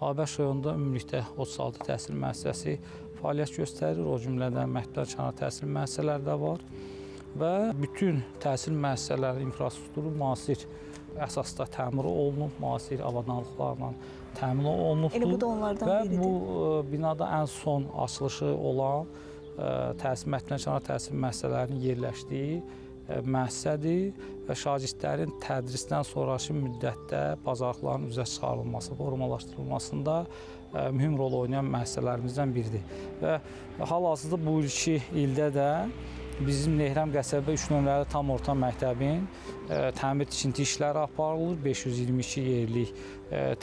Babək rayonunda ümumilikdə 36 təhsil müəssisəsi fəaliyyət göstərir. O cümlədən məktəblər kənar təhsil müəssisələri də var və bütün təhsil müəssisələrinin infrastrukturu müasir əsasda təmir olunub, müasir avadanlıqlarla təmin olunubdur. Elə bu da onlardan biridir. Və bu binada ən son açılışı olan məktəblər kənar təhsil müəssisələrinin yerləşdiyi müəssisədir və şagirdlərin tədrisdən sonraki müddətdə bacarıqların üzə çıxarılması, formalaşdırılmasında mühüm rol oynayan müəssisələrimizdən biridir. Və hal-hazırda bu iki ildə də bizim Nehrəm qəsəbə 3 nömrəli tam orta məktəbin təmir tikinti işləri aparılır. 522 yerlik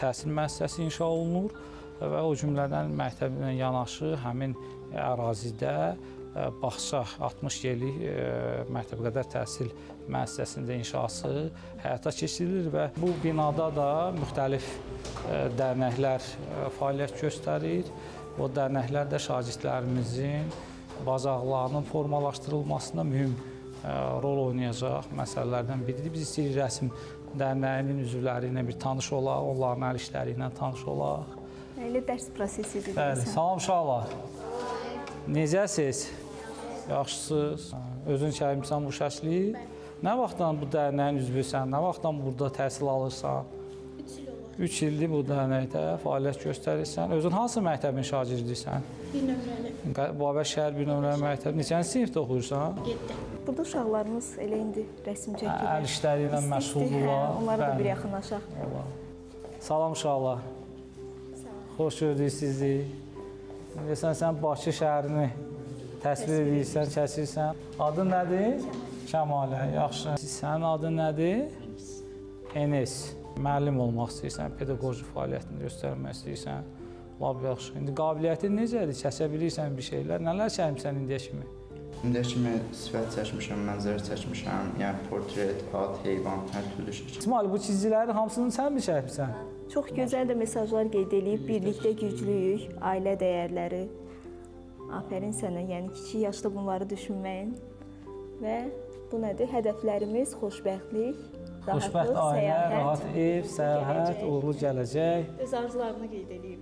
təhsil müəssisəsi inşa olunur və o cümlədən məktəblə yanaşı həmin ərazidə bağça 60 yerlik məktəbəqədər təhsil müəssisəsində inşası həyata keçirilir və bu binada da müxtəlif dərnəklər fəaliyyət göstərir. O dərnəklər də şagirdlərimizin bacarıqlarının formalaşdırılmasında mühüm rol oynayacaq məsələlərdən biridir. Biz istəyirik rəsm dərnəyinin üzvləri ilə bir tanış olaq, onların əl işləri ilə tanış olaq. Elə dərs prosesidir. Bəli, salam uşaqlar. Necəsiz? Yaxşısınız? Özün çəkmisən bu şəkli? Nə vaxtdan bu dərnəyin üzvüsən? Nə vaxtdan burada təhsil alırsan? 3 il olar. 3 ildir bu dərnəkdə fəaliyyət göstərirsən. Özün hansı məktəbin şagirdisən? 1 nömrəli. Babək şəhər 1 nömrəli məktəb. Neçənci sinifdə oxuyursan? 7. Burada uşaqlarımız elə indi rəsm çəkilir. Əl işləri ilə məşğuldurlar. Onlara da bir yaxınlaşaq. Salam uşaqlar. Xoş gördük sizi. Sən Bakı şəhərini təsvir edirsən, çəkirsən. Adın nədir? Kəmalə, yaxşı. Sənin adın nədir? Enes. Müəllim olmaq istəyirsən, pedaqoji fəaliyyətini göstərmək istəyirsən. Lap yaxşı. İndi qabiliyyətin necədir? Çəkə bilirsən bir şeylər. Nələr çəkmisən indiyə kimi? İndiyə kimi sifət çəkmişəm, mənzərə çəkmişəm, yəni portret, at, heyvan, hər türlü şəkil. İsmail, bu çizgilərin hamısını sən mi çəkmisən? Çox gözəl də mesajlar qeyd edib, birlikdə güclüyük, ailə dəyərləri. Afərin sənə, yəni kiçik yaşda bunları düşünməyin. Və bu nədir? Hədəflərimiz xoşbəxtlik, Xoşbəxt ailə, rahat ev, səyahət, uğurlu gələcək. Öz arzularını qeyd edib.